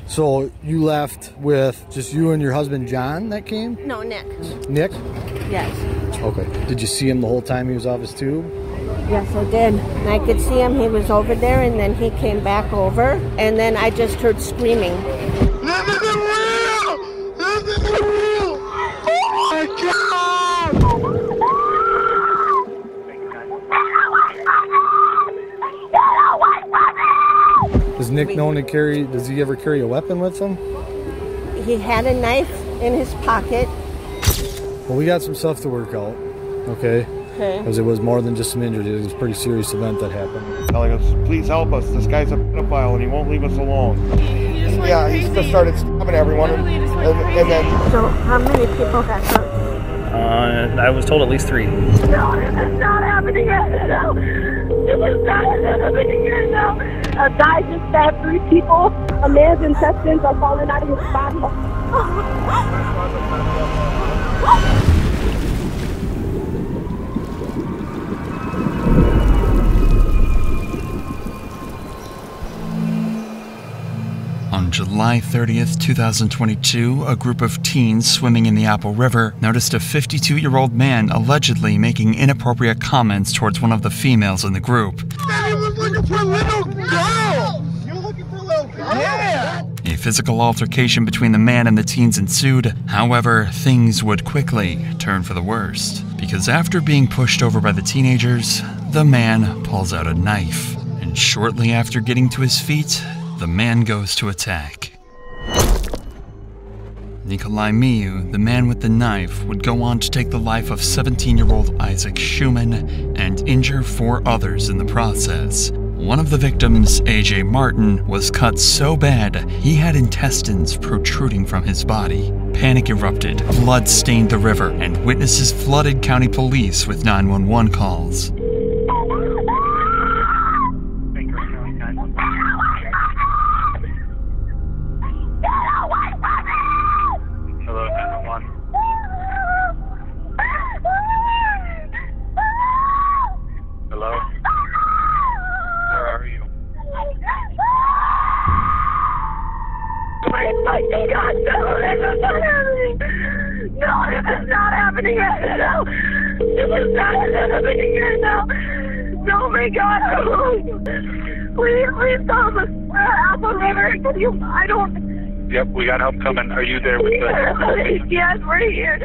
So you left with just you and your husband, John, that came? No, Nick. Nick? Yes. Okay. Did you see him the whole time he was off his tube? Yes, I did. And I could see him. He was over there, and then he came back over, and then I just heard screaming. This isn't real! This isn't real! Oh my God! Does Nick know to carry, does he ever carry a weapon with him? He had a knife in his pocket. Well, we got some stuff to work out, okay? Okay. Because it was more than just some injury. It was a pretty serious event that happened. Telling us, please help us. This guy's a pedophile and he won't leave us alone. Yeah, he just started stabbing everyone. And then... So how many people got hurt? I was told at least 3. No, this is not happening yet. No, this is not happening yet. No. A guy just stabbed 3 people. A man's intestines are falling out of his body. On July 30th, 2022, a group of teens swimming in the Apple River noticed a 52-year-old man allegedly making inappropriate comments towards one of the females in the group. He was looking for a little girl! You were looking for a little girl? Yeah! A physical altercation between the man and the teens ensued. However, things would quickly turn for the worst, because after being pushed over by the teenagers, the man pulls out a knife. And shortly after getting to his feet, the man goes to attack. Nicolae Miu, the man with the knife, would go on to take the life of 17-year-old Isaac Schumann and injure 4 others in the process. One of the victims, AJ Martin, was cut so bad he had intestines protruding from his body. Panic erupted, blood stained the river, and witnesses flooded county police with 911 calls. No, this is not happening yet. No, this is not happening yet. No, no, my God. Please help us. Apple River, can you, I don't. Yep, we got help coming. Are you there with the... Yes, we're here.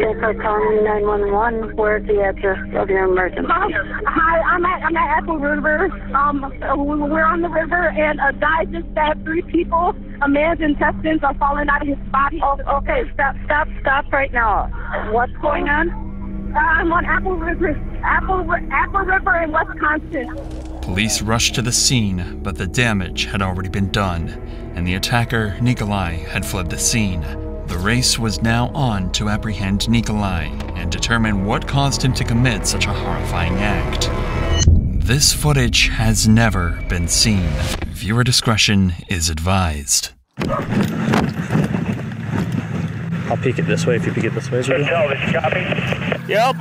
Thanks for calling 911. Where's the address of your emergency? Hi, I'm at Apple River. We're on the river, and a guy just stabbed 3 people. A man's intestines are falling out of his body. Oh, okay, stop right now. What's going on? I'm on Apple River in Wisconsin. Police rushed to the scene, but the damage had already been done, and the attacker, Nicolae, had fled the scene. The race was now on to apprehend Nicolae and determine what caused him to commit such a horrifying act. This footage has never been seen. Viewer discretion is advised. I'll peek it this way if you peek it this way. Yep.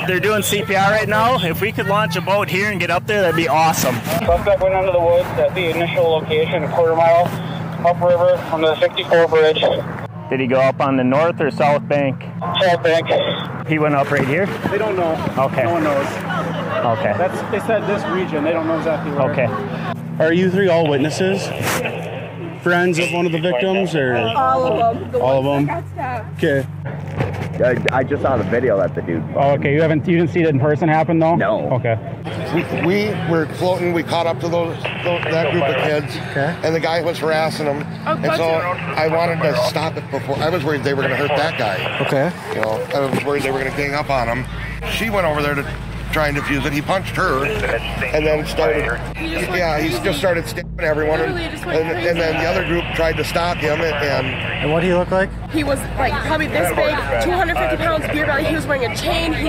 They're doing CPR right now. If we could launch a boat here and get up there, that'd be awesome. Suspect went under the woods at the initial location, a quarter mile upriver on the 64 bridge. Did he go up on the north or south bank? South bank. He went up right here? They don't know. Okay. No one knows. Okay. They said this region. They don't know exactly where. Okay. Are you 3 all witnesses? Friends of one of the victims, or? All of them. All of them? Okay. I just saw the video that the dude. Oh, okay. You didn't see it in person happen though? No. Okay. We were floating. We caught up to that group of kids, and the guy was harassing them. And so I wanted to stop it before. I was worried they were going to hurt that guy. Okay. You know, I was worried they were going to gang up on him. She went over there to try and defuse it. He punched her, and then started. He just started stabbing everyone, and then the other group tried to stop him. And what did he look like? He was like probably this big, 250 pounds, beer belly. He was wearing a chain. He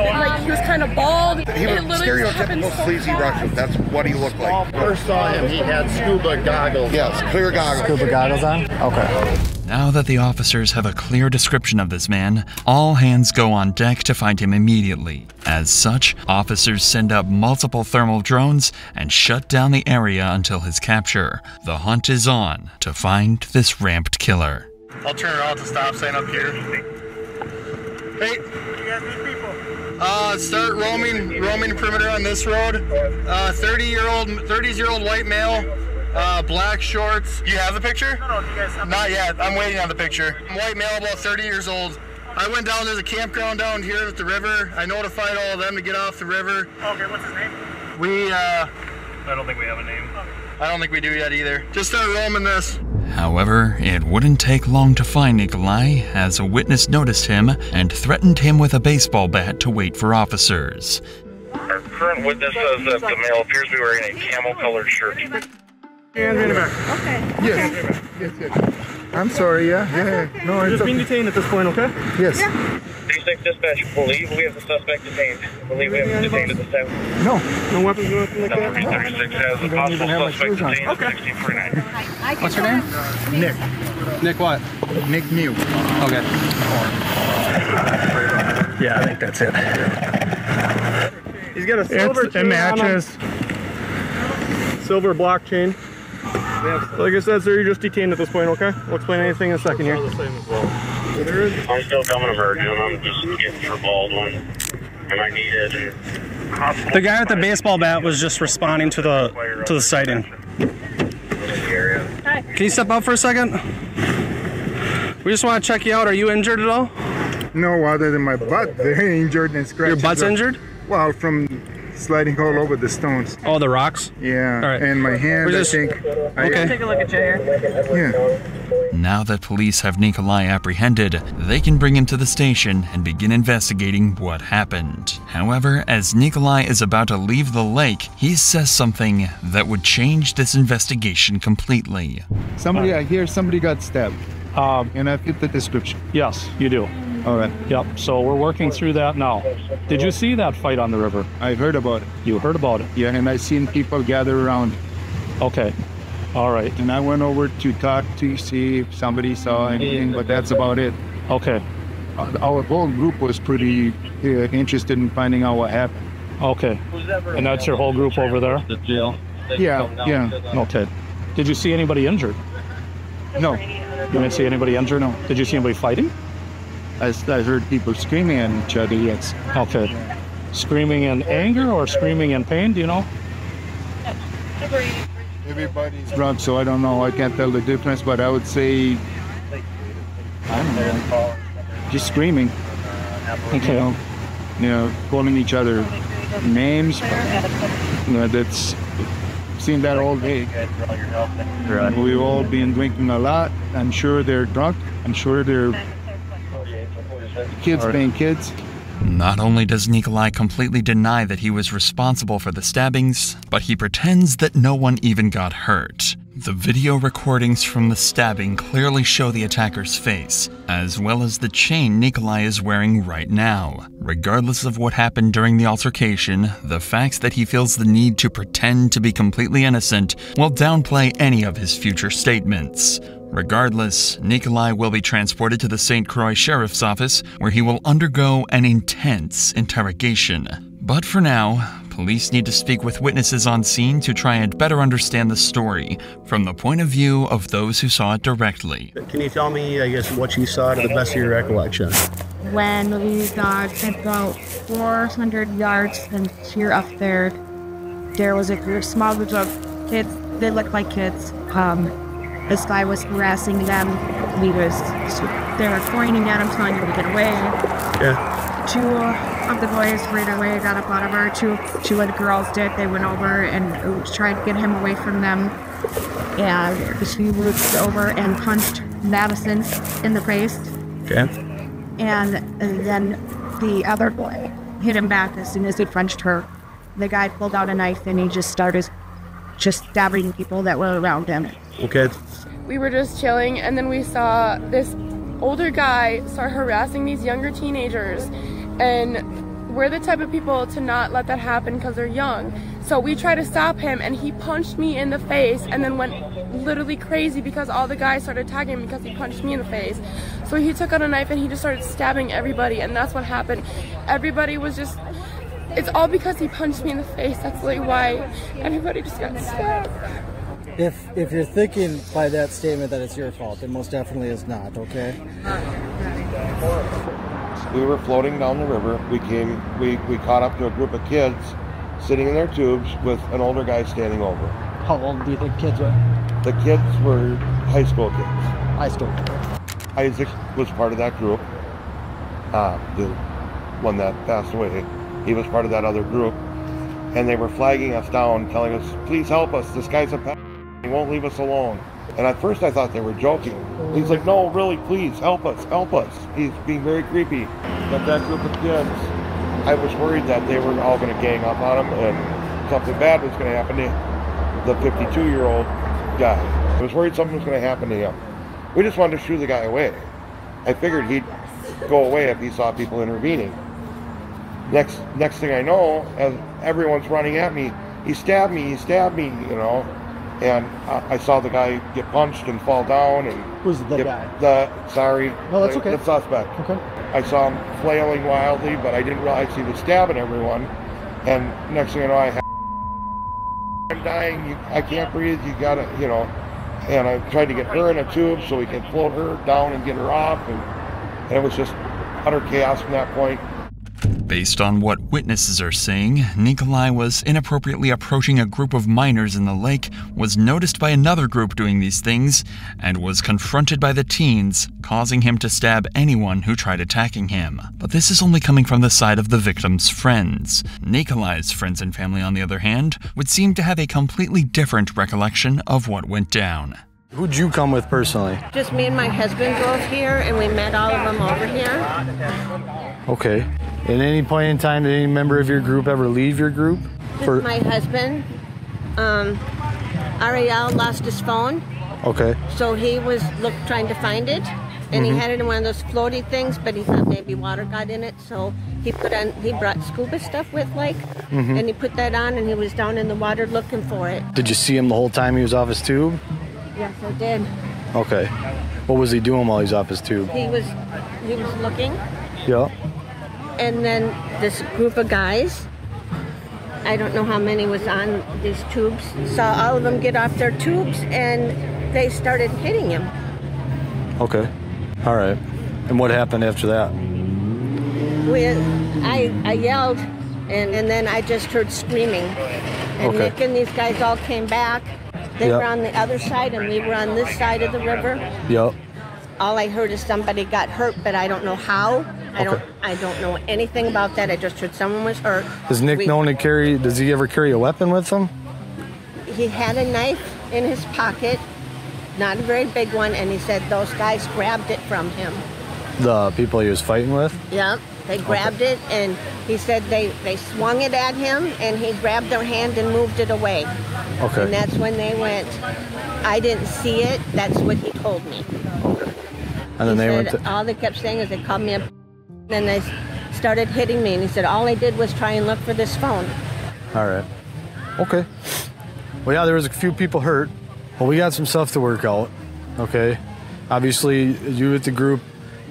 was kind of bald. He was stereotypical sleazy Russian. That's what he looked like. First saw him, he had scuba goggles. Yes, clear goggles. Scuba goggles on? Okay. Now that the officers have a clear description of this man, all hands go on deck to find him immediately. As such, officers send up multiple thermal drones and shut down the area until his capture. The hunt is on to find this ramped killer. I'll turn around to stop sign up here. Hey, you guys need people. Start roaming perimeter on this road. 30-year-old white male, black shorts. You have the picture? No, you guys have not yet. I'm waiting on the picture. White male, about 30 years old. I went down, there's a campground down here at the river. I notified all of them to get off the river. Okay, what's his name? I don't think we have a name. I don't think we do yet either. Just start roaming this. However, it wouldn't take long to find Nicolae, as a witness noticed him and threatened him with a baseball bat to wait for officers. Our current witness says that the male appears to be wearing a camel-colored shirt. Okay. Yes. Yes. I'm sorry, yeah. No, You're just being detained at this point, okay? Yes. D6 dispatch, believe we have the suspect detained. Believe we have him detained at this time. No. No weapons or anything like that? Number 36 has the possible suspect detained at 1649. What's your name? Nick. Nick what? Nick Miu. Okay. Yeah, I think that's it. He's got a silver chain. It matches. Silver block chain. Like I said, sir, you're just detained at this point, okay? We'll explain anything in a second here. I'm still coming to Virgin. I'm just getting for Baldwin. And I need it. The guy with the baseball bat was just responding to the sighting. Hi. Can you step out for a second? We just want to check you out. Are you injured at all? No, other than my butt. Very injured and scratched. Your butt's injured? Well, from sliding all over the stones. Oh, the rocks? Yeah. All right. And my hand, I think. Okay. Take a look at you here. Yeah. Now that police have Nicolae apprehended, they can bring him to the station and begin investigating what happened. However, as Nicolae is about to leave the lake, he says something that would change this investigation completely. I hear somebody got stabbed. And I fit the description. Yes, you do. All right. Yep, so we're working through that now. Did you see that fight on the river? I heard about it. You heard about it? Yeah, and I seen people gather around. Okay, all right. And I went over to talk to see if somebody saw anything, but that's about it. Okay. Our whole group was pretty interested in finding out what happened. Okay, and that's your whole group over there? Yeah. Okay. Did you see anybody injured? No. You didn't see anybody injured? No. Did you see anybody fighting? I heard people screaming at each other, yes. Okay. Screaming in anger or screaming in pain, do you know? Everybody's drunk, so I don't know. I can't tell the difference, but I would say, I don't know, just screaming. Okay. Calling each other names. That's seen that all day. Right. We've all been drinking a lot. I'm sure they're drunk. I'm sure they're kids being kids. Not only does Nicolae completely deny that he was responsible for the stabbings, but he pretends that no one even got hurt. The video recordings from the stabbing clearly show the attacker's face, as well as the chain Nicolae is wearing right now. Regardless of what happened during the altercation, the fact that he feels the need to pretend to be completely innocent will downplay any of his future statements. Regardless, Nicolae will be transported to the St. Croix Sheriff's Office, where he will undergo an intense interrogation. But for now, police need to speak with witnesses on scene to try and better understand the story from the point of view of those who saw it directly. Can you tell me, I guess, what you saw to the best of your recollection? When we got about 400 yards and you're up there, there was a small group of kids. They looked like kids. This guy was harassing them. They were pointing at him, telling him to get away. Yeah. Two of the boys right away got up out of her. Two of the girls did. They went over and tried to get him away from them. And she reached over and punched Madison in the face. Okay. And then the other boy hit him back as soon as he punched her. The guy pulled out a knife and he just started stabbing people that were around him. Okay. We were just chilling, and then we saw this older guy start harassing these younger teenagers, and we're the type of people to not let that happen because they're young. So we tried to stop him, and he punched me in the face and then went literally crazy because all the guys started attacking him because he punched me in the face. So he took out a knife and he just started stabbing everybody, and that's what happened. Everybody was just It's all because he punched me in the face. That's really why everybody just got stabbed. If you're thinking by that statement that it's your fault, it most definitely is not, okay? We were floating down the river. We caught up to a group of kids sitting in their tubes with an older guy standing over. How old do you think kids were? The kids were high school kids. High school. Isaac was part of that group. The one that passed away. He was part of that other group. And they were flagging us down, telling us, please help us. This guy's a pest. He won't leave us alone. And at first I thought they were joking. He's like, no, really, please, help us, help us. He's being very creepy. But that group of kids, I was worried that they were all going to gang up on him and something bad was going to happen to the 52-year-old guy. I was worried something was going to happen to him. We just wanted to shoo the guy away. I figured he'd go away if he saw people intervening. Next thing I know, as everyone's running at me, he stabbed me, you know. And I saw the guy get punched and fall down. And who's the guy? No, that's okay. The suspect. Okay. I saw him flailing wildly, but I didn't realize he was stabbing everyone. And next thing I know, I'm dying. I can't breathe. You gotta, you know. And I tried to get her in a tube so we could float her down and get her off. And it was just utter chaos from that point. Based on what witnesses are saying, Nicolae was inappropriately approaching a group of minors in the lake, was noticed by another group doing these things, and was confronted by the teens, causing him to stab anyone who tried attacking him. But this is only coming from the side of the victim's friends. Nicolae's friends and family, on the other hand, would seem to have a completely different recollection of what went down. Who'd you come with personally? Just me and my husband drove here, and we met all of them over here. Okay. At any point in time, did any member of your group ever leave your group? Just my husband. Ariel lost his phone. Okay. So he was trying to find it, and he had it in one of those floaty things, but he thought maybe water got in it, so he brought scuba stuff with, and he put that on, and he was down in the water looking for it. Did you see him the whole time he was off his tube? Yes, I did. Okay. What was he doing while he's off his tube? He was looking. Yeah. And then this group of guys, I don't know how many was on these tubes, saw all of them get off their tubes, and they started hitting him. Okay. All right. And what happened after that? I yelled, and then I just heard screaming. And Nick and these guys all came back. They were on the other side, and we were on this side of the river. Yep. All I heard is somebody got hurt, but I don't know how. I don't know anything about that. I just heard someone was hurt. Does Nick known to carry? Does he ever carry a weapon with him? He had a knife in his pocket, not a very big one, and he said those guys grabbed it from him. The people he was fighting with? Yep. They grabbed it, and he said they swung it at him, and he grabbed their hand and moved it away. Okay. And that's when they went. I didn't see it. That's what he told me. Okay. And then they went to... All they kept saying is they called me up, and they started hitting me, and he said all I did was try and look for this phone. All right. Okay. Well, yeah, there was a few people hurt. Well, we got some stuff to work out. Okay. Obviously, you with the group,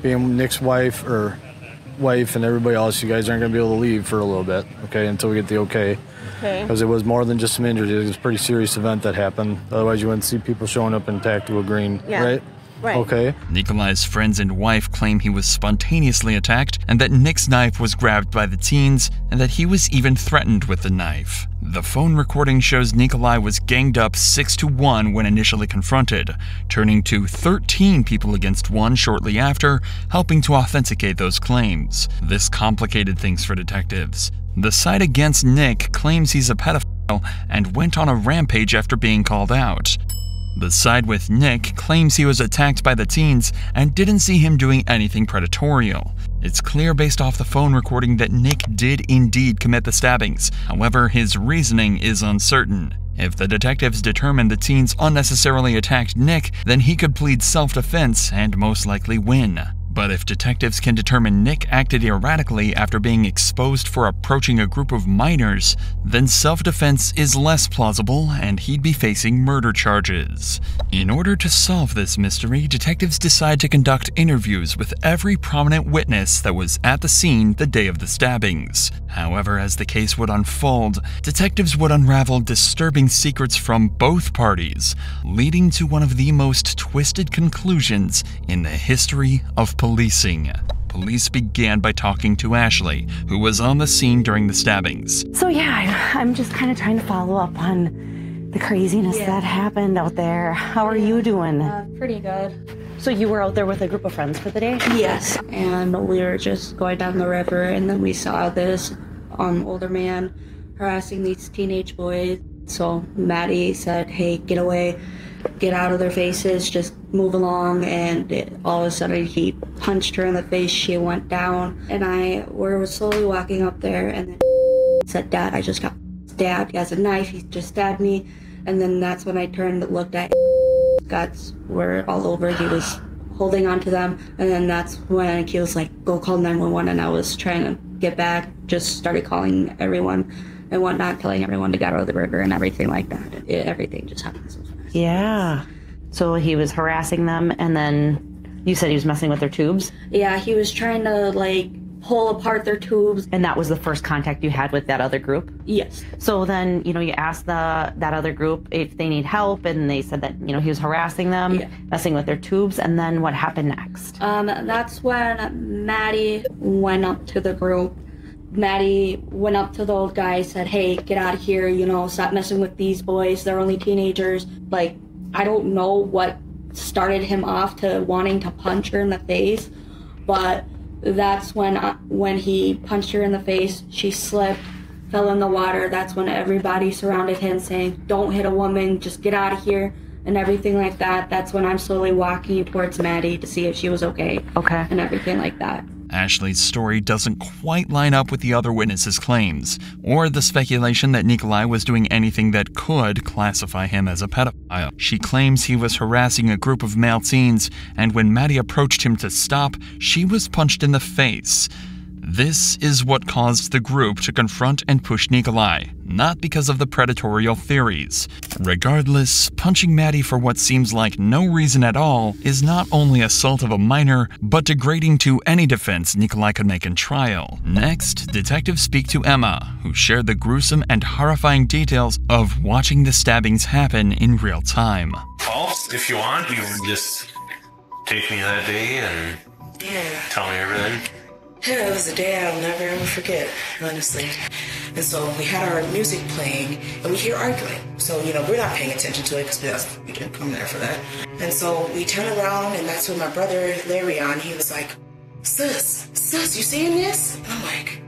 being Nick's wife and everybody else, you guys aren't going to be able to leave for a little bit, okay, until we get the okay. Okay. Because it was more than just some injuries. It was a pretty serious event that happened. Otherwise, you wouldn't see people showing up in tactical green, right? Right. Okay. Nicolae's friends and wife claim he was spontaneously attacked and that Nick's knife was grabbed by the teens and that he was even threatened with the knife. The phone recording shows Nicolae was ganged up 6-1 when initially confronted, turning to 13 people against one shortly after, helping to authenticate those claims. This complicated things for detectives. The side against Nick claims he's a pedophile and went on a rampage after being called out. The side with Nick claims he was attacked by the teens and didn't see him doing anything predatorial. It's clear based off the phone recording that Nick did indeed commit the stabbings. However, his reasoning is uncertain. If the detectives determine the teens unnecessarily attacked Nick, then he could plead self-defense and most likely win. But if detectives can determine Nick acted erratically after being exposed for approaching a group of minors, then self-defense is less plausible and he'd be facing murder charges. In order to solve this mystery, detectives decide to conduct interviews with every prominent witness that was at the scene the day of the stabbings. However, as the case would unfold, detectives would unravel disturbing secrets from both parties, leading to one of the most twisted conclusions in the history of policing. Police began by talking to Ashley, who was on the scene during the stabbings. So yeah, I'm just kind of trying to follow up on the craziness that happened out there. How are you doing? Pretty good. So you were out there with a group of friends for the day? Yes, and we were just going down the river, and then we saw this older man harassing these teenage boys. So Maddie said, hey, get away, get out of their faces, just move along. And all of a sudden he punched her in the face. She went down, and we were slowly walking up there, and then said, Dad, I just got stabbed. He has a knife, he just stabbed me. And then that's when I turned and looked at guts were all over. He was holding on to them. And then that's when he was like, go call 911. And I was trying to get back, just started calling everyone and whatnot, telling everyone to get out of the river and everything like that. Everything just happened so fast. Yeah. So he was harassing them, and then you said he was messing with their tubes? Yeah, he was trying to like pull apart their tubes. And that was the first contact you had with that other group? Yes. So then, you asked that other group if they need help, and they said that, he was harassing them, messing with their tubes, and then what happened next? That's when Maddie went up to the group. Maddie went up to the old guy, said, hey, get out of here, stop messing with these boys, they're only teenagers. Like, I don't know what started him off to wanting to punch her in the face, but that's when he punched her in the face, she slipped, fell in the water. That's when everybody surrounded him saying, don't hit a woman, just get out of here, and everything like that. That's when I'm slowly walking towards Maddie to see if she was okay. Okay. And everything like that. Ashley's story doesn't quite line up with the other witnesses' claims, or the speculation that Nicolae was doing anything that could classify him as a pedophile. She claims he was harassing a group of male teens, and when Maddie approached him to stop, she was punched in the face. This is what caused the group to confront and push Nicolae, not because of the predatorial theories. Regardless, punching Maddie for what seems like no reason at all is not only assault of a minor, but degrading to any defense Nicolae could make in trial. Next, detectives speak to Emma, who shared the gruesome and horrifying details of watching the stabbings happen in real time. Well, if you want, you can just take me that day and tell me everything. Yeah, it was a day I'll never ever forget, honestly. And so we had our music playing, and we hear arguing. So, we're not paying attention to it because we didn't come there for that. And so we turn around, and that's when my brother, Larry, he was like, Sis, you seeing this? And I'm like,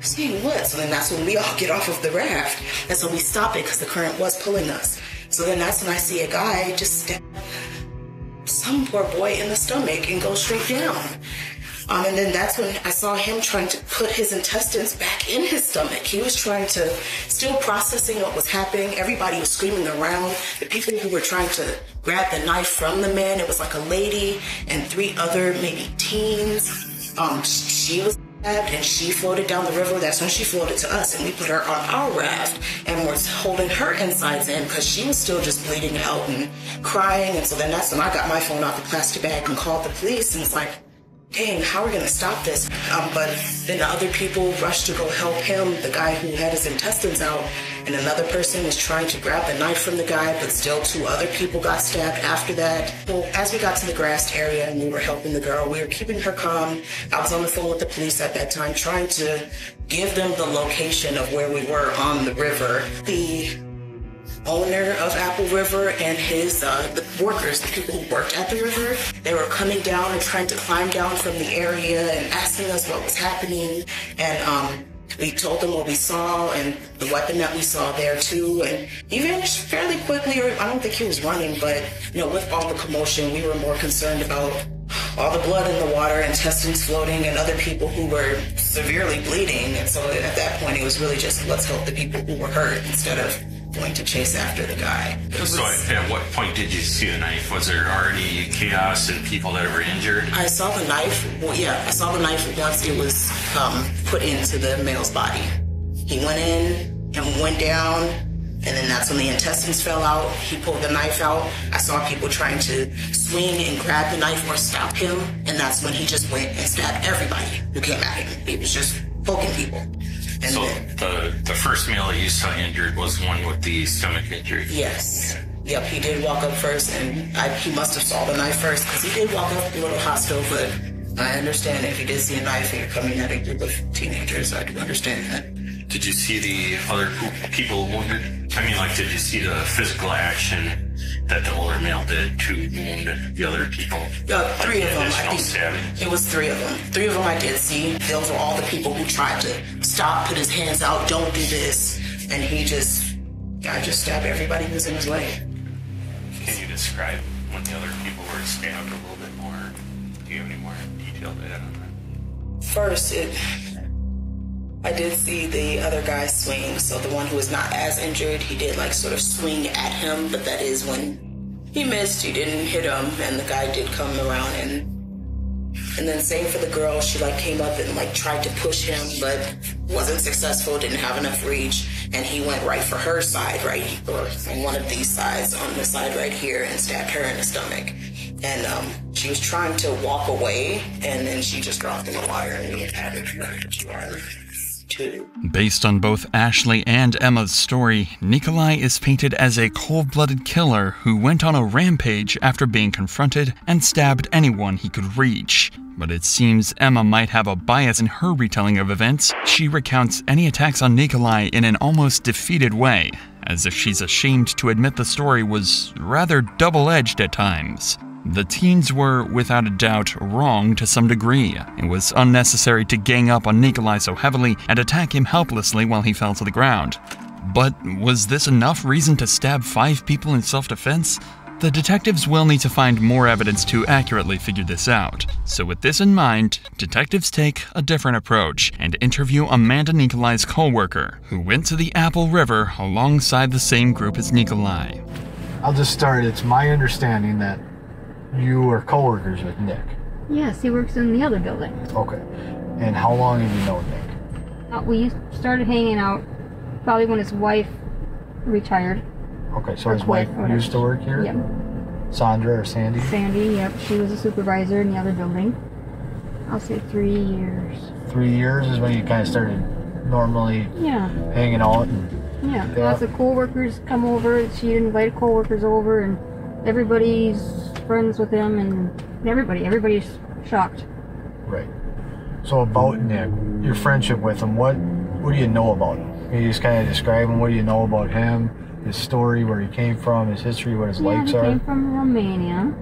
seeing what? So then that's when we all get off of the raft. And so we stop it because the current was pulling us. So then that's when I see a guy just stab some poor boy in the stomach and go straight down. And then that's when I saw him trying to put his intestines back in his stomach. He was trying to, still processing what was happening. Everybody was screaming around. The people who were trying to grab the knife from the man, it was like a lady and 3 other maybe teens. She was stabbed and she floated down the river. That's when she floated to us, and we put her on our raft and was holding her insides in because she was still just bleeding out and crying. And so then that's when I got my phone out the plastic bag and called the police, and it's like, dang, how are we going to stop this? But then the other people rushed to go help him, the guy who had his intestines out, and another person was trying to grab the knife from the guy, but still 2 other people got stabbed after that. Well, as we got to the grassed area and we were helping the girl, we were keeping her calm. I was on the phone with the police at that time, trying to give them the location of where we were on the river. The owner of Apple River and his the workers, the people who worked at the river, they were coming down and trying to climb down from the area and asking us what was happening. And we told them what we saw and the weapon that we saw there too. And he vanished fairly quickly, or I don't think he was running, but with all the commotion, we were more concerned about all the blood in the water, intestines floating, and other people who were severely bleeding. And so at that point, it was really just, let's help the people who were hurt instead of going to chase after the guy. So at what point did you see the knife? Was there already chaos and people that were injured? I saw the knife. Well, yeah, I saw the knife once it was put into the male's body. He went in and went down, and then that's when the intestines fell out. He pulled the knife out. I saw people trying to swing and grab the knife or stop him, and that's when he just went and stabbed everybody who came at him. He was just poking people. And so then, the first male that you saw injured was the one with the stomach injury? Yes. Yep, he did walk up first, and he must have saw the knife first, because he did walk up a little hostile, but I understand if he did see a knife and you're coming at a group of teenagers, I do understand that. Did you see the other people wounded? I mean, like, did you see the physical action that the older male did to wound the other people? 3 of them. It was 3 of them. 3 of them I did see. Those were all the people who tried to stop, put his hands out, don't do this. And I just stabbed everybody who was in his way. Can you describe when the other people were stabbed a little bit more? Do you have any more detail to add on that? First, I did see the other guy swing, so the one who was not as injured, he did like sort of swing at him, but that is when he missed, he didn't hit him, and the guy did come around and then same for the girl, she like came up and like tried to push him, but wasn't successful, didn't have enough reach, and he went right for her side, right, or on one of these sides, on the side right here, and stabbed her in the stomach. And she was trying to walk away, and then she just dropped in the water, and he had her. Based on both Ashley and Emma's story, Nicolae is painted as a cold-blooded killer who went on a rampage after being confronted and stabbed anyone he could reach. But it seems Emma might have a bias in her retelling of events. She recounts any attacks on Nicolae in an almost defeated way, as if she's ashamed to admit the story was rather double-edged at times. The teens were, without a doubt, wrong to some degree. It was unnecessary to gang up on Nicolae so heavily and attack him helplessly while he fell to the ground. But was this enough reason to stab 5 people in self-defense? The detectives will need to find more evidence to accurately figure this out. So with this in mind, detectives take a different approach and interview Amanda Nicolae's co-worker, who went to the Apple River alongside the same group as Nicolae. I'll just start. It's my understanding that you are co-workers with Nick. Yes, he works in the other building. Okay. And how long have you known Nick? We started hanging out probably when his wife retired. Okay, so his wife used to work here? Yep. Sandra or Sandy? Sandy, yep. She was a supervisor in the other building. I'll say 3 years. 3 years is when you kind of started normally hanging out? And, yeah, lots of co-workers come over. She'd invite co-workers over, and everybody's friends with him, and everybody's shocked. Right. So about Nick, your friendship with him, what do you know about him? Can you just kind of describe him? What do you know about him? His story, where he came from, his history, what his likes are? He came from Romania.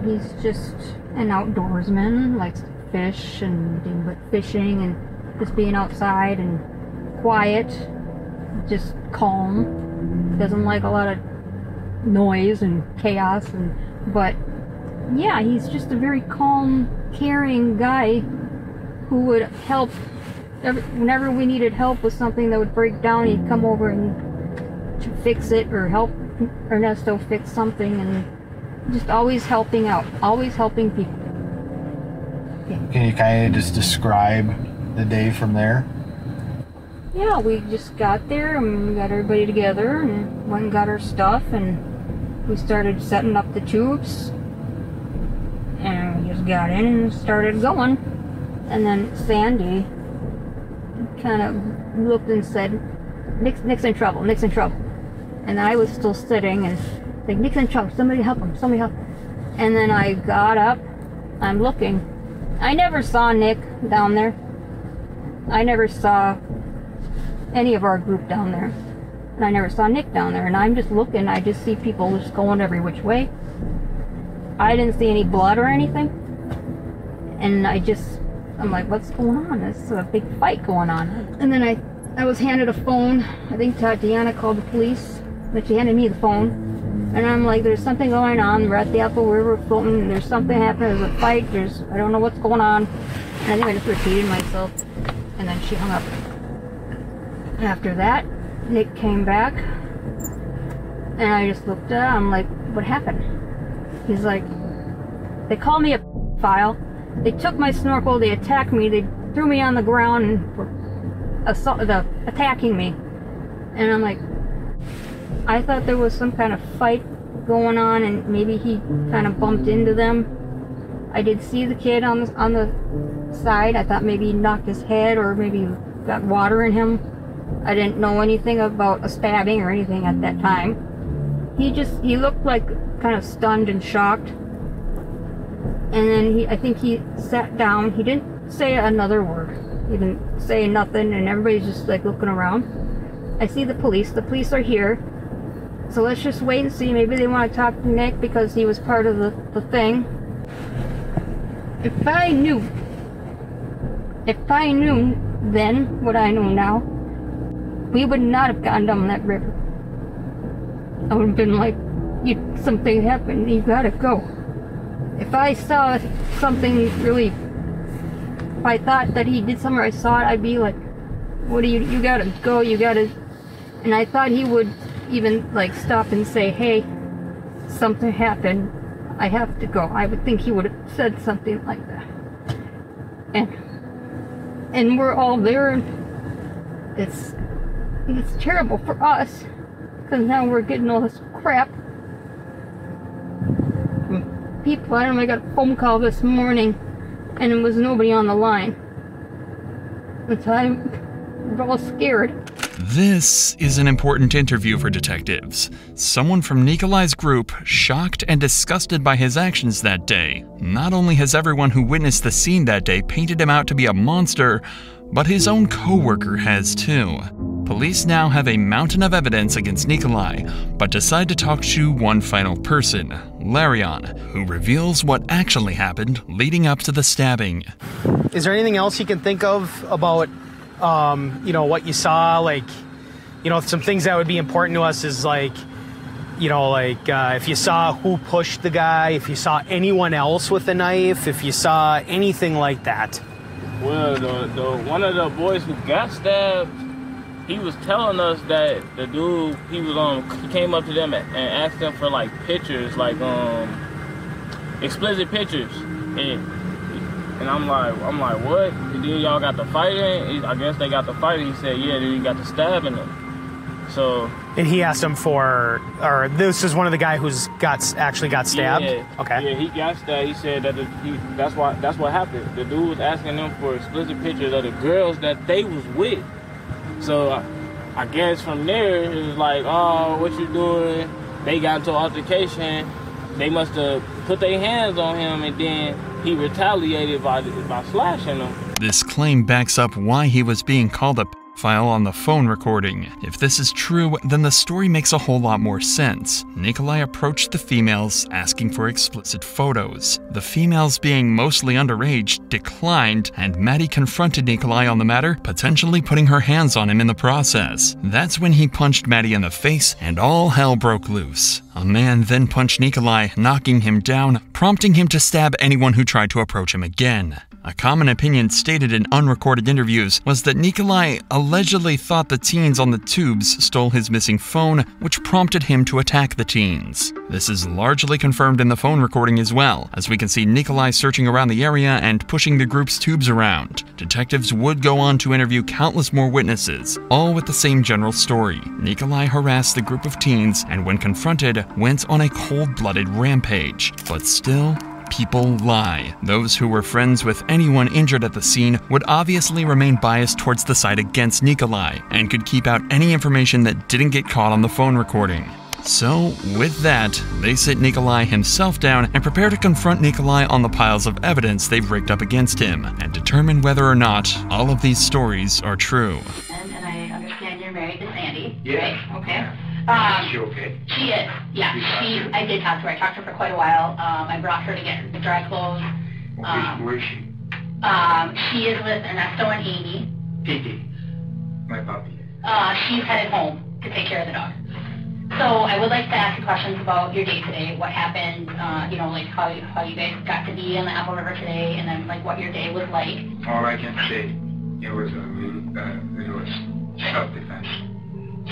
He's just an outdoorsman, likes to fish and do fishing and just being outside and quiet, just calm. Doesn't like a lot of noise and chaos, but yeah, he's just a very calm, caring guy who would help whenever we needed help with something that would break down. He'd come over and to fix it, or help Ernesto fix something, and just always helping out, always helping people. Can you kind of just describe the day from there? Yeah, we just got there and we got everybody together and went and got our stuff, and we started setting up the tubes, and we just got in and started going. And then Sandy kind of looked and said, Nick's in trouble, Nick's in trouble. And I was still sitting and like, Nick's in trouble, somebody help him, somebody help him. And then I got up, I'm looking. I never saw Nick down there. I never saw any of our group down there. And I never saw Nick down there. And I'm just looking, I just see people just going every which way. I didn't see any blood or anything. And I'm like, what's going on? There's a big fight going on. And then I was handed a phone. I think Tatiana called the police, but she handed me the phone. And I'm like, there's something going on. We're at the Apple River floating. There's something happening. There's a fight. I don't know what's going on. And I think I just repeated myself. And then she hung up. After that, Nick came back, and I just looked at him, I'm like, what happened? He's like, they called me a file. They took my snorkel, they attacked me, they threw me on the ground and were attacking me. And I'm like, I thought there was some kind of fight going on and maybe he kind of bumped into them. I did see the kid on the side. I thought maybe he knocked his head or maybe got water in him. I didn't know anything about a stabbing or anything at that time. He looked like kind of stunned and shocked. And then I think he sat down. He didn't say another word. He didn't say nothing, and everybody's just like looking around. I see the police. The police are here. So let's just wait and see. Maybe they want to talk to Nick because he was part of the thing. If I knew then what I know now, we would not have gone down that river. I would have been like, something happened, you gotta go. If I saw something really, if I thought that he did something or I saw it, I'd be like, what do you gotta go, you gotta, and I thought he would even like stop and say, hey, something happened, I have to go. I would think he would have said something like that. And we're all there, and it's terrible for us, because now we're getting all this crap from people. I don't know, I got a phone call this morning, and it was nobody on the line. And so we're all scared. This is an important interview for detectives. Someone from Nicolae's group, shocked and disgusted by his actions that day. Not only has everyone who witnessed the scene that day painted him out to be a monster, but his own co-worker has too. Police now have a mountain of evidence against Nicolae, but decide to talk to one final person, Larion, who reveals what actually happened leading up to the stabbing. Is there anything else you can think of about what you saw? Like, some things that would be important to us is like, if you saw who pushed the guy, if you saw anyone else with a knife, if you saw anything like that. Well, the one of the boys who got stabbed, he was telling us that the dude, he came up to them and asked them for like pictures, like explicit pictures, and I'm like, what? And then y'all got the fighting? I guess they got the fighting. He said, yeah, then you got the stabbing them. So. And he asked him or this is one of the guy who's actually got stabbed? Yeah, okay. Yeah, he got stabbed. He said that that's what happened. The dude was asking them for explicit pictures of the girls that they was with. So I guess from there, it was like, oh, what you doing? They got into an altercation. They must have put their hands on him, and then he retaliated by slashing them. This claim backs up why he was being called a pedophile on the phone recording. If this is true, then the story makes a whole lot more sense. Nicolae approached the females asking for explicit photos. The females, being mostly underage, declined, and Maddie confronted Nicolae on the matter, potentially putting her hands on him in the process. That's when he punched Maddie in the face, and all hell broke loose. A man then punched Nicolae, knocking him down, prompting him to stab anyone who tried to approach him again. A common opinion stated in unrecorded interviews was that Nicolae allegedly thought the teens on the tubes stole his missing phone, which prompted him to attack the teens. This is largely confirmed in the phone recording as well, as we can see Nicolae searching around the area and pushing the group's tubes around. Detectives would go on to interview countless more witnesses, all with the same general story. Nicolae harassed the group of teens and, when confronted, went on a cold-blooded rampage. But still, people lie. Those who were friends with anyone injured at the scene would obviously remain biased towards the side against Nicolae, and could keep out any information that didn't get caught on the phone recording. So, with that, they sit Nicolae himself down and prepare to confront Nicolae on the piles of evidence they've rigged up against him, and determine whether or not all of these stories are true. And I understand you're married to Sandy, yeah. right? Okay. Is she okay? She is, yeah. I did talk to her. I talked to her for quite a while. I brought her to get the dry clothes. Where is she? She is with Ernesto and Amy. Titi, my puppy. She's headed home to take care of the dog. So I would like to ask you questions about your day today. What happened, like how you guys got to be on the Apple River today, and then like what your day was like. All I can say, it was self-defense.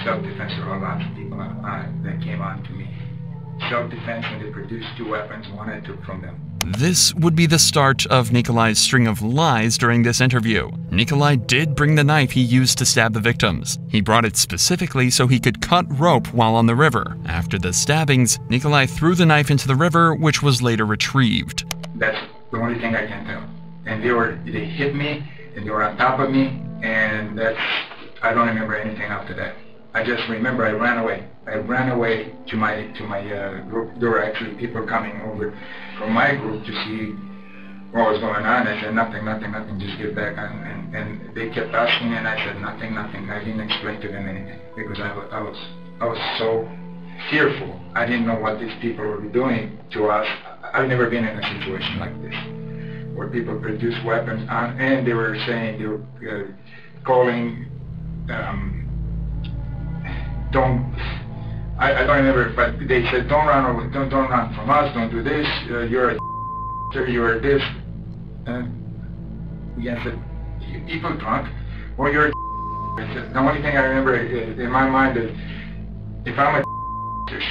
self-defense. There were lots of people that came on to me. Self-defense, and they produced 2 weapons, one I took from them. This would be the start of Nicolae's string of lies during this interview. Nicolae did bring the knife he used to stab the victims. He brought it specifically so he could cut rope while on the river. After the stabbings, Nicolae threw the knife into the river, which was later retrieved. That's the only thing I can tell. And they hit me, and they were on top of me, and I don't remember anything after that. I just remember I ran away. I ran away to my group. There were actually people coming over from my group to see what was going on. I said, nothing, just get back. And they kept asking, and I said, nothing. I didn't explain to them anything because I was so fearful. I didn't know what these people were doing to us. I've never been in a situation like this, where people produce weapons on, and they were saying, they were calling, I don't remember, but they said, don't run away, don't run from us, don't do this, you're a you're this. And I said, people drunk, or you're a I said, the only thing I remember in my mind is, if I'm a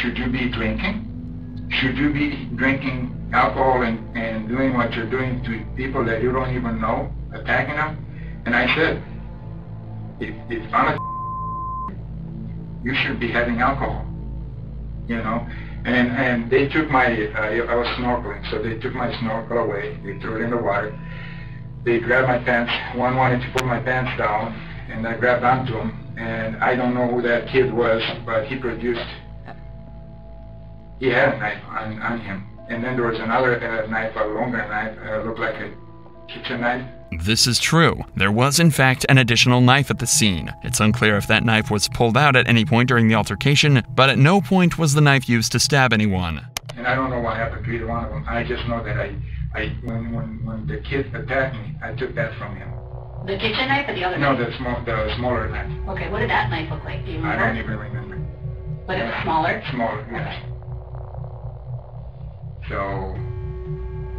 should you be drinking? Should you be drinking alcohol and doing what you're doing to people that you don't even know, attacking them? And I said, if I'm a you should be having alcohol, you know. And they took my, I was snorkeling, so they took my snorkel away, they threw it in the water, they grabbed my pants, one wanted to pull my pants down, and I grabbed onto him, and I don't know who that kid was, but he had a knife on him. And then there was another knife, a longer knife, looked like a kitchen knife. This is true. There was, in fact, an additional knife at the scene. It's unclear if that knife was pulled out at any point during the altercation, but at no point was the knife used to stab anyone. And I don't know what happened to either one of them. I just know that when the kid attacked me, I took that from him. The kitchen knife or the other knife? No, the smaller knife. Okay, what did that knife look like? Do you remember? I don't even remember. But it was smaller? Smaller, yes. Okay. So,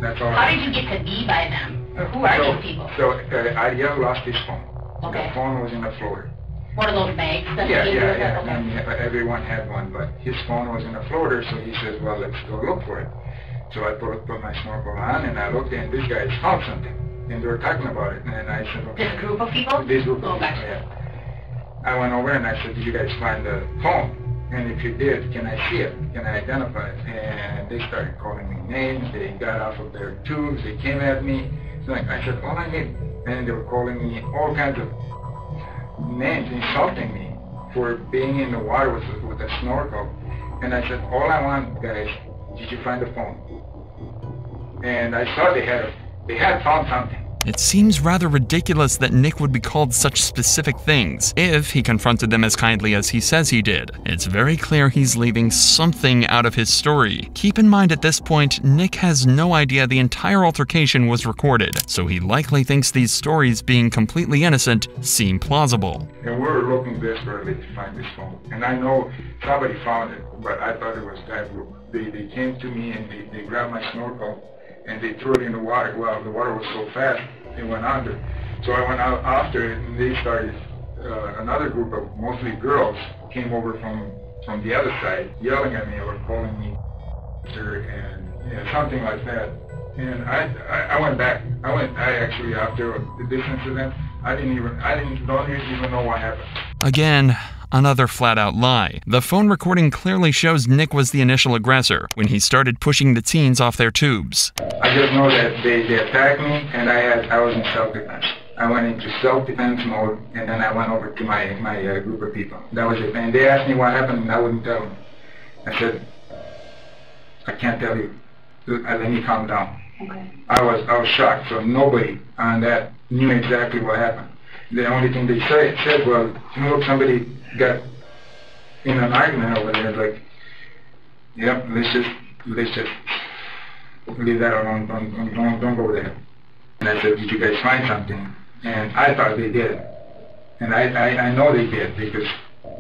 that's all. How did you get to be by them? Or who are these people? So, Ariel lost his phone. Okay. The phone was in the floater. One of those bags? Yeah. Okay. And everyone had one, but his phone was in the floater, so he says, well, let's go look for it. So I put my snorkel on, and I looked, and this guy found something. And they were talking about it, and I said, okay. This group of people? This group of people, back. Yeah. I went over and I said, did you guys find the phone? And if you did, can I see it? Can I identify it? And they started calling me names. They got off of their tubes. They came at me. So I said, all I need. And they were calling me all kinds of names, insulting me for being in the water with a snorkel. And I said, all I want, guys, did you find the phone? And I saw they had found something. It seems rather ridiculous that Nick would be called such specific things, if he confronted them as kindly as he says he did. It's very clear he's leaving something out of his story. Keep in mind at this point, Nick has no idea the entire altercation was recorded, so he likely thinks these stories, being completely innocent, seem plausible. And we were looking desperately to find this phone. And I know somebody found it, but I thought it was that group. They came to me and they grabbed my snorkel and they threw it in the water. Well, the water was so fast, it went under. So I went out after it, and they started, another group of mostly girls came over from the other side, yelling at me or calling me and something like that. And I went back. I actually, after this incident, I don't even know what happened. Again, another flat-out lie. The phone recording clearly shows Nick was the initial aggressor when he started pushing the teens off their tubes. I just know that they attacked me, and I was in self-defense. I went into self-defense mode, and then I went over to my group of people. That was it. And they asked me what happened, and I wouldn't tell them. I said, I can't tell you. Let me calm down. Okay. I was shocked, so nobody on that knew exactly what happened. The only thing they said was, look, somebody got in an argument over there, like, yep, let's just leave that alone, don't go there. And I said, did you guys find something? And I thought they did. And I know they did, because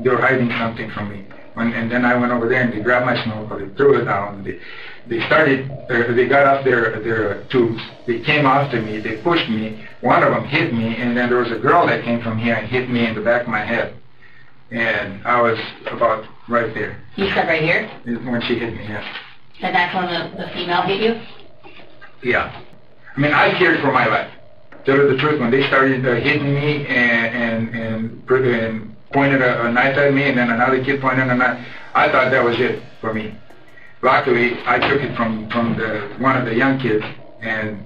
they were hiding something from me. And then I went over there and they grabbed my snorkel, they threw it down, they got off their tubes, they came after me, they pushed me, one of them hit me, and then there was a girl that came from here and hit me in the back of my head. and I was about right there. You said right here? When she hit me, yeah. And that's when the female hit you? Yeah. I mean, I feared for my life. Tell you the truth, when they started hitting me and pointed a knife at me, and then another kid pointed a knife, I thought that was it for me. Luckily, I took it from one of the young kids, and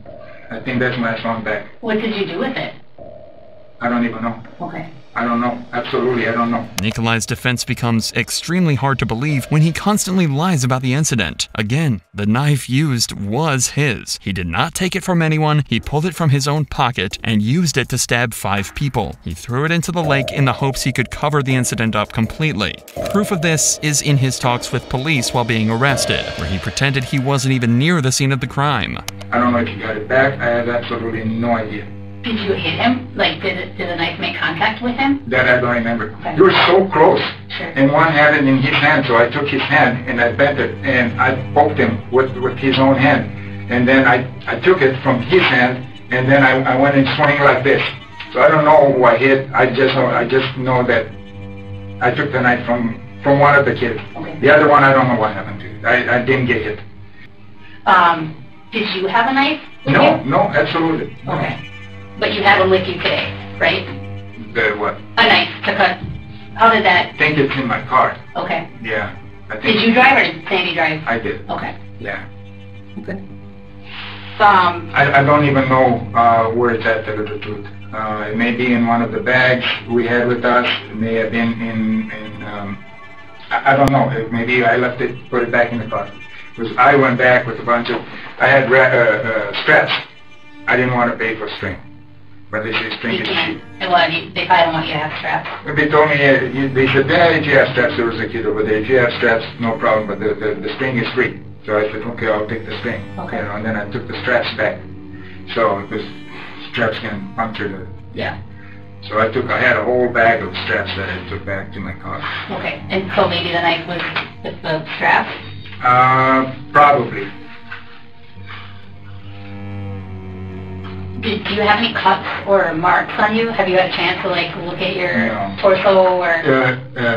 I think that's when I swung back. What did you do with it? I don't even know. Okay. I don't know. Absolutely, I don't know. Nicolae's defense becomes extremely hard to believe when he constantly lies about the incident. Again, the knife used was his. He did not take it from anyone, he pulled it from his own pocket and used it to stab 5 people. He threw it into the lake in the hopes he could cover the incident up completely. Proof of this is in his talks with police while being arrested, where he pretended he wasn't even near the scene of the crime. I don't know if you got it back. I have absolutely no idea. Did you hit him? Like, did the knife make contact with him? That I don't remember. You were so close. Sure. And one had it in his hand, so I took his hand and I bent it and I poked him with his own hand. And then I took it from his hand and then I went and swung like this. So I don't know who I hit. I just know that I took the knife from one of the kids. Okay. The other one, I don't know what happened to it. I didn't get hit. Did you have a knife with No, you? no, absolutely. No. Okay. But you have one with you today, right? The what? A knife to cut. How did that? I think it's in my car. Okay. Yeah. I think Did you drive or did Sandy drive? I did. Okay. Yeah. Okay. I don't even know where it's at, to tell you the truth. It may be in one of the bags we had with us. It may have been in I don't know. Maybe I left it, put it back in the car. Because I went back with a bunch of, I had straps. I didn't want to pay for string. But they say string is cheap. And what, they probably don't want you to have straps. They told me, they said, yeah, if you have straps, there was a kid over there. If you have straps, no problem, but the string is free. So I said, okay, I'll take the string. Okay. You know, and then I took the straps back. So, because straps can puncture the... Yeah. So I had a whole bag of straps that I took back to my car. Okay, and so maybe the knife was with the straps? Probably. Do you have any cuts or marks on you? Have you had a chance to like look at your torso or?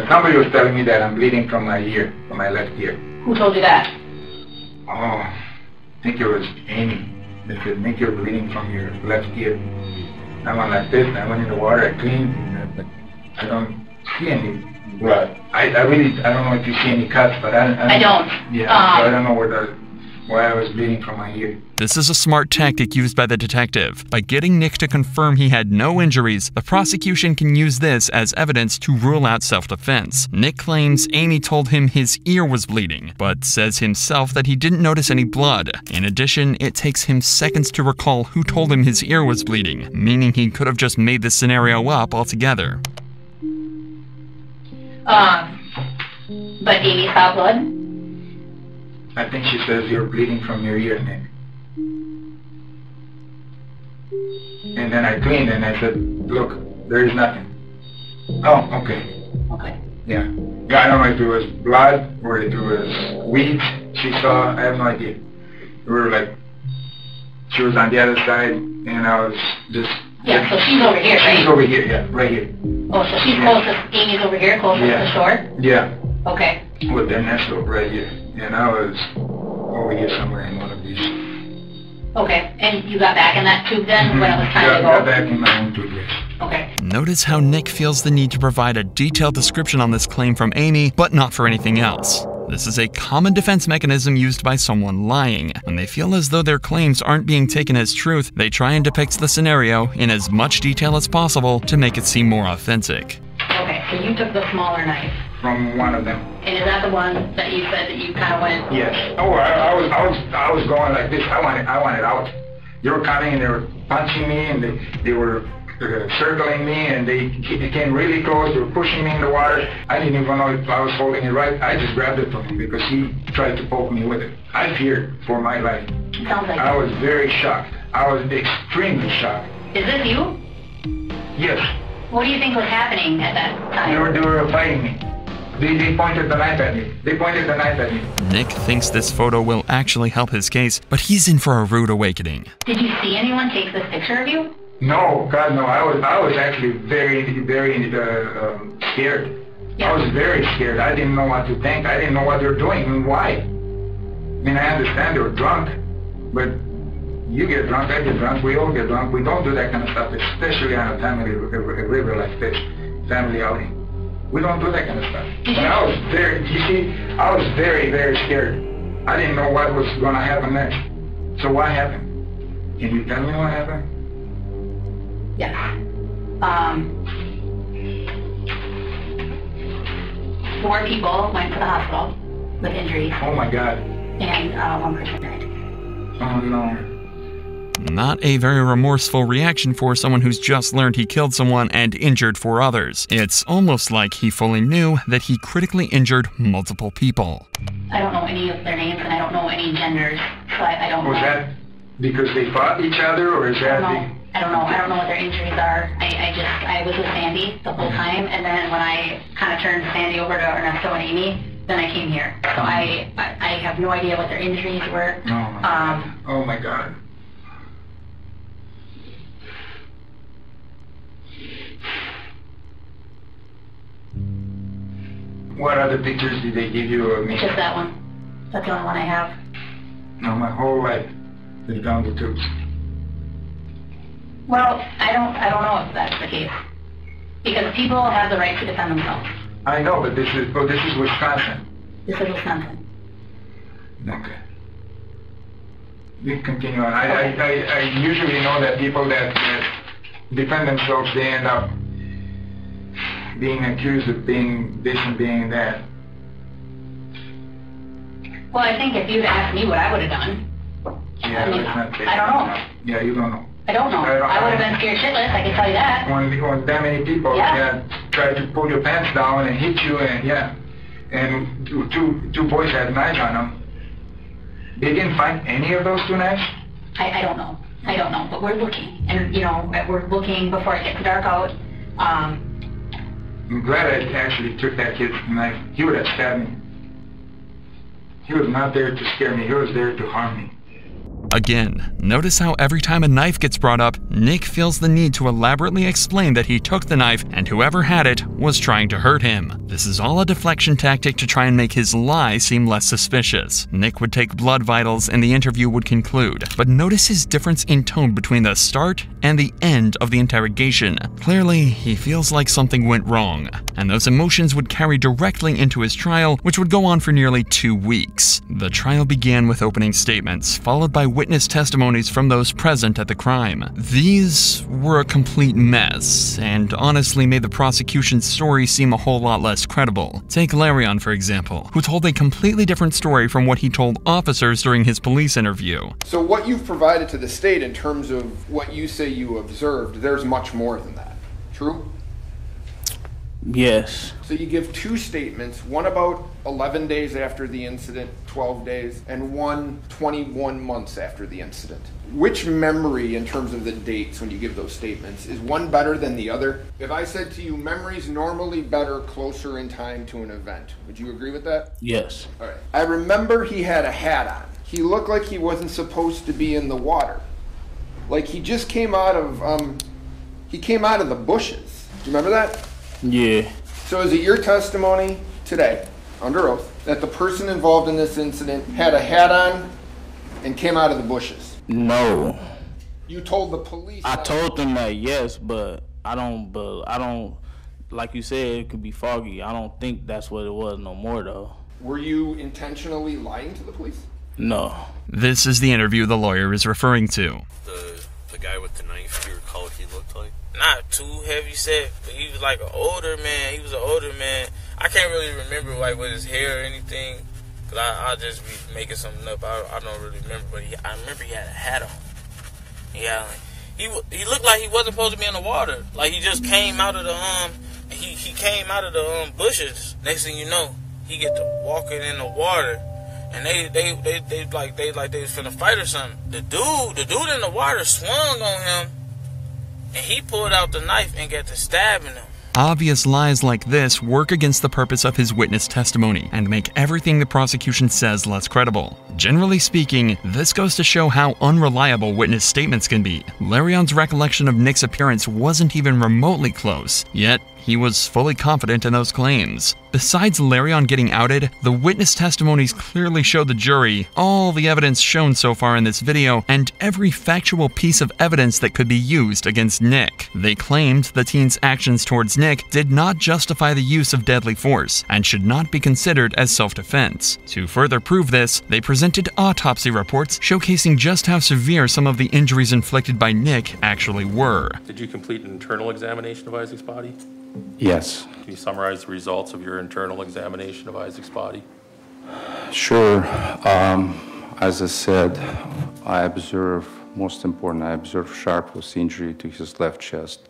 Somebody was telling me that I'm bleeding from my ear, from my left ear. Who told you that? Oh, I think it was Amy. They said, make you're bleeding from your left ear. I went like this, and I went in the water, I cleaned, but I don't see any blood. I don't know if you see any cuts, but I don't. Yeah, so I don't know why I was bleeding from my ear. This is a smart tactic used by the detective. By getting Nick to confirm he had no injuries, the prosecution can use this as evidence to rule out self-defense. Nick claims Amy told him his ear was bleeding, but says himself that he didn't notice any blood. In addition, it takes him seconds to recall who told him his ear was bleeding, meaning he could have just made this scenario up altogether. But Amy saw blood? I think she says you're bleeding from your ear, Nick. And then I cleaned and I said, look, there is nothing. Oh, okay. Okay. Yeah. Yeah, I don't know if it was blood or if it was weeds she saw. I have no idea. We were like, she was on the other side and I was just... Yeah, so she's over here, right? She's over here, yeah, right here. Oh, so she's closest, Amy's over here, closest to the shore? Yeah. Okay. With the nestle right here. And I was over here somewhere in one of these. Okay, and you got back in that tube then when it was time to go? Yeah, I got back in my own tube, yes. Okay. Notice how Nick feels the need to provide a detailed description on this claim from Amy, but not for anything else. This is a common defense mechanism used by someone lying. When they feel as though their claims aren't being taken as truth, they try and depict the scenario in as much detail as possible to make it seem more authentic. Okay, so you took the smaller knife. From one of them. And is that the one that you said that you kind of went? Yes. Oh, I was going like this. I wanted out. They were coming and they were punching me and they were circling me and they came really close. They were pushing me in the water. I didn't even know if I was holding it right. I just grabbed it from him because he tried to poke me with it. I feared for my life. Sounds like I was very shocked. I was extremely shocked. Is this you? Yes. What do you think was happening at that time? They were fighting me. They pointed the knife at me. Nick thinks this photo will actually help his case, but he's in for a rude awakening. Did you see anyone take this picture of you? No, God, no. I was actually very, very scared. I was very scared. I didn't know what to think. I didn't know what they were doing and why. I mean, I understand they were drunk, but you get drunk, I get drunk, we all get drunk. We don't do that kind of stuff, especially on a river like this, family outing. We don't do that kind of stuff. And I was very, very scared. I didn't know what was going to happen next. So what happened? Can you tell me what happened? Yeah. 4 people went to the hospital with injuries. Oh my God. And 1 person died. Oh no. Not a very remorseful reaction for someone who's just learned he killed someone and injured 4 others. It's almost like he fully knew that he critically injured multiple people. I don't know any of their names and I don't know any genders, so I don't know. Was that because they fought each other, or is that... I don't know. I don't know what their injuries are. I was with Sandy the whole time, and then when I kind of turned Sandy over to Ernesto and Amy, then I came here. So I have no idea what their injuries were. Oh my God. What other pictures did they give you of me? Just that one. That's the only one I have. No, my whole life they found the tubes. Well, I don't know if that's the case. Because people have the right to defend themselves. I know, but this is Wisconsin. This is Wisconsin. Okay. We continue on. I usually know that people that defend themselves, they end up being accused of being this and being that. Well, I think if you'd asked me what I would have done, yeah, I mean, I don't know. Yeah, you don't know. I don't know. I would have been scared shitless, I can tell you that. When that many people tried to pull your pants down and hit you, and and two boys had knives on them. They didn't find any of those 2 knives? I don't know. I don't know, but we're looking. And, you know, we're looking before it gets dark out. I'm glad I actually took that kid's knife. He would have stabbed me. He was not there to scare me. He was there to harm me. Again, notice how every time a knife gets brought up, Nick feels the need to elaborately explain that he took the knife and whoever had it was trying to hurt him. This is all a deflection tactic to try and make his lie seem less suspicious. Nick would take blood vitals and the interview would conclude, but notice his difference in tone between the start and the end of the interrogation. Clearly, he feels like something went wrong, and those emotions would carry directly into his trial, which would go on for nearly 2 weeks. The trial began with opening statements, followed by witness testimonies from those present at the crime. These were a complete mess, and honestly made the prosecution's story seem a whole lot less credible. Take Larion, for example, who told a completely different story from what he told officers during his police interview. So what you've provided to the state in terms of what you say you observed, there's much more than that. True? Yes. So you give 2 statements, one about 11 days after the incident, 12 days, and one 21 months after the incident. Which memory, in terms of the dates when you give those statements, is one better than the other? If I said to you, memory's normally better closer in time to an event, would you agree with that? Yes. All right. I remember he had a hat on. He looked like he wasn't supposed to be in the water. Like he just came out of, the bushes. Do you remember that? Yeah. So is it your testimony today, under oath, that the person involved in this incident had a hat on and came out of the bushes? No. You told the police I told them that, yes, but I don't, like you said, it could be foggy. I don't think that's what it was no more, though. Were you intentionally lying to the police? No. This is the interview the lawyer is referring to. The guy with the knife, do you recall what he looked like? Not too heavy set, but he was like an older man. He was an older man. I can't really remember like with his hair or anything, cause I just be making something up. I don't really remember, but I remember he had a hat on. Yeah, he looked like he wasn't supposed to be in the water. Like he just came out of the he came out of the bushes. Next thing you know, he get to walking in the water, and they was finna fight or something. The dude in the water swung on him. And he pulled out the knife and got to stabbing him. Obvious lies like this work against the purpose of his witness testimony and make everything the prosecution says less credible. Generally speaking, this goes to show how unreliable witness statements can be. Larion's recollection of Nick's appearance wasn't even remotely close, yet he was fully confident in those claims. Besides Larion getting outed, the witness testimonies clearly show the jury all the evidence shown so far in this video and every factual piece of evidence that could be used against Nick. They claimed the teen's actions towards Nick did not justify the use of deadly force and should not be considered as self-defense. To further prove this, they presented autopsy reports showcasing just how severe some of the injuries inflicted by Nick actually were. Did you complete an internal examination of Isaac's body? Yes. Can you summarize the results of your internal examination of Isaac's body? Sure. As I said, I observed sharp injury to his left chest.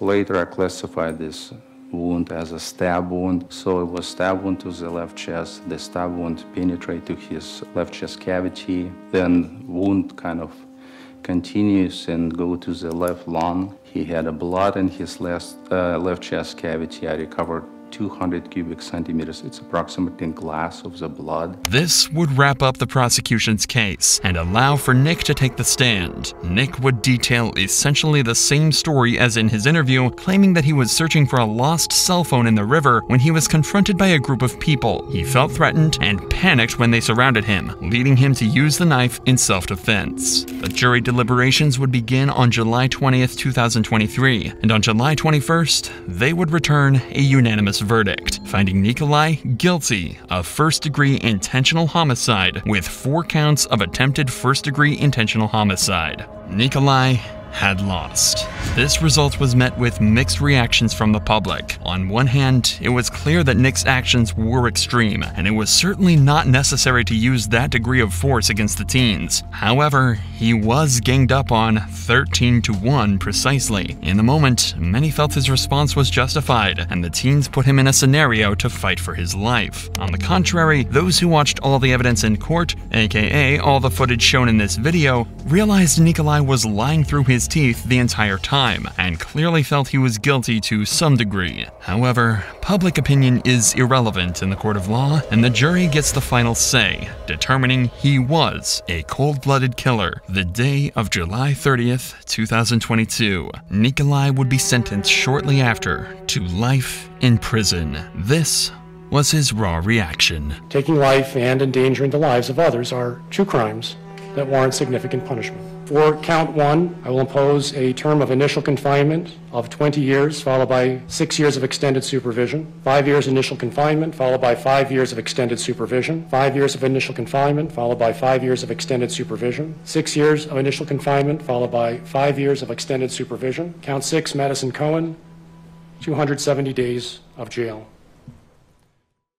Later, I classified this wound as a stab wound. So it was stab wound to the left chest. The stab wound penetrated to his left chest cavity. Then wound kind of continues and go to the left lung. He had a blood in his left chest cavity. I recovered 200 cubic centimeters. It's approximately a glass of the blood. This would wrap up the prosecution's case and allow for Nick to take the stand. Nick would detail essentially the same story as in his interview, claiming that he was searching for a lost cell phone in the river when he was confronted by a group of people. He felt threatened and panicked when they surrounded him, leading him to use the knife in self-defense. The jury deliberations would begin on July 20th, 2023, and on July 21st, they would return a unanimous verdict, finding Nicolae guilty of first-degree intentional homicide with 4 counts of attempted first-degree intentional homicide. Nicolae had lost. This result was met with mixed reactions from the public. On one hand, it was clear that Nick's actions were extreme, and it was certainly not necessary to use that degree of force against the teens. However, he was ganged up on 13-1 precisely. In the moment, many felt his response was justified, and the teens put him in a scenario to fight for his life. On the contrary, those who watched all the evidence in court, aka all the footage shown in this video, realized Nicolae was lying through his teeth the entire time, and clearly felt he was guilty to some degree. However, public opinion is irrelevant in the court of law, and the jury gets the final say, determining he was a cold-blooded killer. The day of July 30th, 2022, Nicolae would be sentenced shortly after to life in prison. This was his raw reaction. Taking life and endangering the lives of others are 2 crimes that warrant significant punishment. For count 1, I will impose a term of initial confinement of 20 years, followed by 6 years of extended supervision, 5 years initial confinement, followed by 5 years of extended supervision, 5 years of initial confinement, followed by 5 years of extended supervision, 6 years of initial confinement, followed by 5 years of extended supervision. Count 6, Madison Cohen, 270 days of jail.